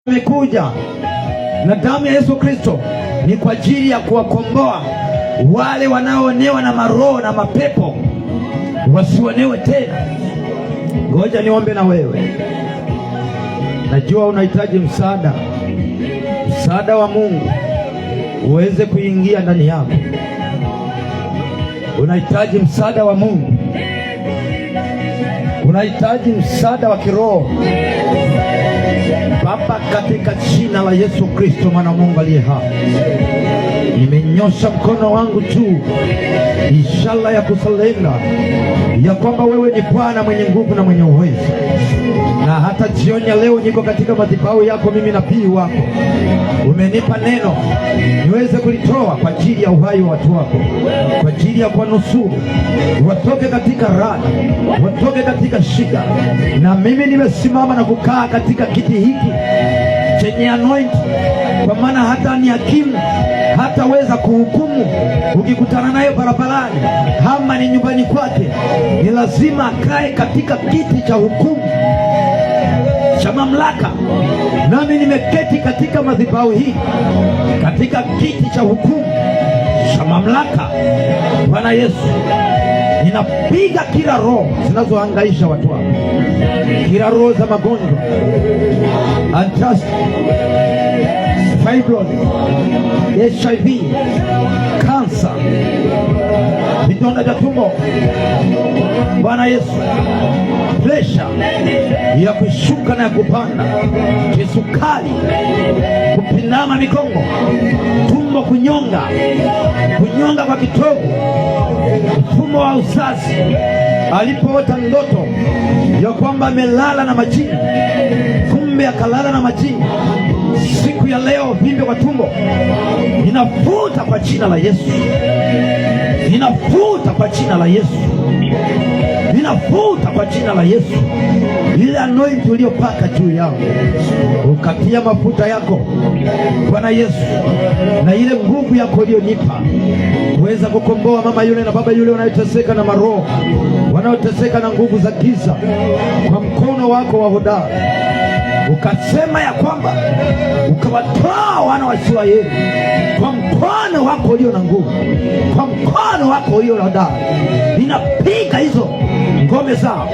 Amekuja na damu ya Yesu Kristo ni kwa ajili ya kuwakomboa wale wanaoonewa na maroho na mapepo wasionewe tena. Ngoja niombe na wewe. Najua unahitaji msaada wa Mungu uweze kuingia ndani yako. Unahitaji msaada wa Mungu, unahitaji msaada wa kiroho. Baba, katika jina la Yesu Kristo mwana wa Mungu aliye hai, nimenyosha mkono wangu juu, ishara ya kusalenda ya kwamba wewe ni Bwana mwenye nguvu na mwenye uwezo. Na hata jioni ya leo niko katika madhabahu yako, mimi nabii wako. Umenipa neno niweze kulitoa kwa ajili ya uhai wa watu wako, kwa ajili ya kuwanusuru watoke katika rada, watoke katika shida. Na mimi nimesimama na kukaa katika kiti hiki chenye anointing, kwa maana hata ni hakimu hataweza kuhukumu. Ukikutana naye barabarani ama ni nyumbani kwake, ni lazima akae katika kiti cha hukumu cha mamlaka. Nami nimeketi katika madhabahu hii katika kiti cha hukumu cha mamlaka. Bwana Yesu, ninapiga kila roho zinazohangaisha watu wako, kila roho za magonjwa, antrust, fibroid, HIV, kansa, vidonda vya tumbo. Bwana Yesu, presha ya kushuka na ya kupanda, kisukari, kupinama mikongo, tumbo kunyonga kwa kitovu, mfumo wa uzazi, alipoota ndoto ya kwamba amelala na majini, kumbe akalala na majini. Siku ya leo vimbe kwa tumbo ninafuta kwa jina la Yesu, ninafuta kwa jina la Yesu, ninafuta kwa jina la Yesu. Ile anointing uliyopaka juu yangu, ukatia mafuta yako Bwana Yesu, na ile nguvu yako uliyonipa kuweza kukomboa mama yule na baba yule wanaoteseka na maroho, wanaoteseka na nguvu za giza, kwa mkono wako wa hodari ukasema ya kwamba ukawatoa wana wa Israeli kwa mkono wako ulio na nguvu, kwa mkono wako ulio na hodari. Ninapiga hizo ngome zao,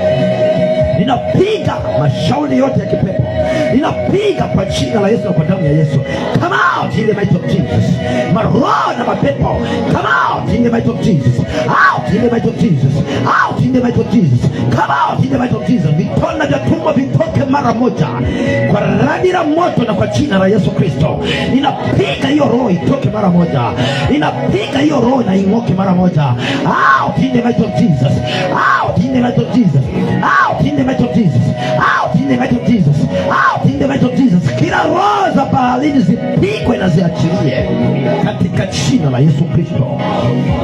ninapiga mashauri yote ya kipepo, ninapiga kwa jina la Yesu na kwa damu ya Yesu. Come out in the might of Jesus. Maroho na mapepo, come out in the might of Jesus. Out in the might of Jesus. Out in the might of Jesus. Come out in the might of Jesus. Vitona vya tumbo vitoke mara moja kwa radi la moto na kwa jina la Yesu Kristo. Ninapiga hiyo roho itoke mara moja, ninapiga hiyo roho na ing'oke mara moja. Out in the might of Jesus. Out in the might of Jesus. Out in the might of Jesus. Out in the might of Jesus. Out in the might of Jesus. Kila roho za baharini zipigwe na ziachilie katika jina la Yesu Kristo.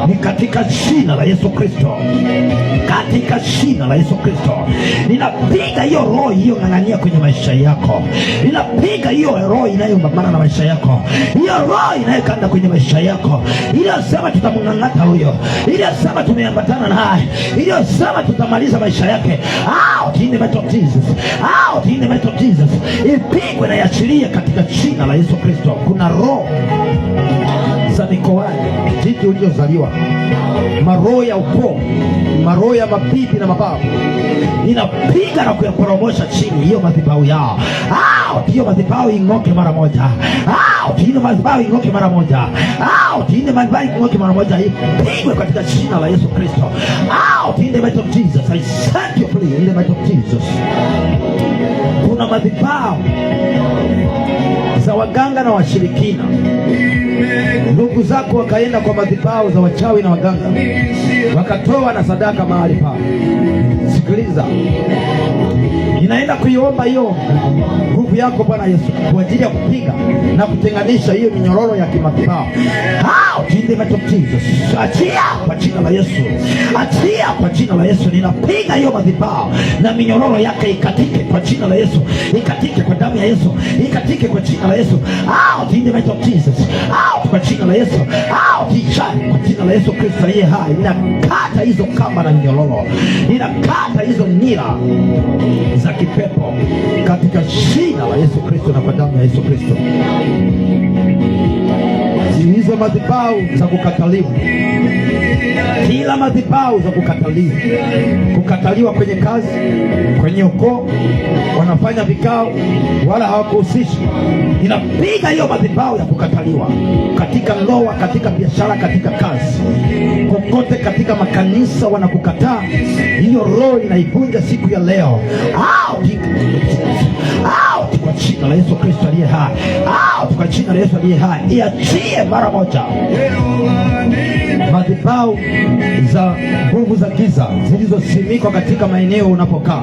Ni katika jina la Yesu Kristo, katika jina la Yesu Kristo. Ninapiga hiyo roho hiyo ng'ang'ania kwenye maisha yako, ninapiga hiyo roho inayombambana na maisha yako, hiyo roho inayokanda kwenye maisha yako, iliyosema tutamng'ang'ata huyo, iliyosema tumeambatana naye, iliyosema tutamaliza maisha yake. Out in the might of Jesus. Out in the might of Jesus. Ipigwe na iachilie katika jina la Yesu Kristo. Kuna roho za mikoani, jiji uliozaliwa, maroho ya ukoo, maroho ya mabibi na mababu, ninapiga na kuyaporomosha chini hiyo madhabahu yao. Hiyo madhabahu ing'oke mara moja. Hiyo madhabahu ing'oke mara moja. Hiyo madhabahu ing'oke mara moja. Ipigwe katika jina la Yesu Kristo. In the might of Jesus. I set you free in the might of Jesus. Kuna madhabahu za waganga na washirikina. Ndugu zako wakaenda kwa madhabahu za wachawi na waganga, wakatoa na sadaka mahali pale. Sikiliza, ninaenda kuiomba hiyo nguvu yako Bwana Yesu kwa ajili ya kupiga na kutenganisha hiyo minyororo ya kimadhabahu. In the might of Jesus. Achia kwa jina la Yesu. Achia kwa jina la Yesu. Ninapiga hiyo madhabahu na minyororo yake ikatike kwa jina la Yesu, ikatike kwa damu ya Yesu, ikatike kwa jina la Yesu. Out in the might of Jesus. Out kwa jina la Yesu. Out kwa jina la Yesu Kristo aliye hai. ninakata hizo kamba na minyororo, ninakata hizo nira za kipepo katika jina la Yesu Kristo na kwa damu ya Yesu Kristo. Hizo madhabahu za kukataliwa, kila madhabahu za kukataliwa kwenye kazi, kwenye ukoo, wanafanya vikao wala hawakuhusishi, inapiga hiyo madhabahu ya kukataliwa katika ndoa, katika biashara, katika kazi, kokote katika makanisa wanakukataa. Hiyo roho inaivunja siku ya leo. Kwa jina la Yesu Kristo aliye hai, kwa jina la Yesu aliye hai, iachie mara moja madhabahu za nguvu za giza zilizosimikwa katika maeneo unapokaa.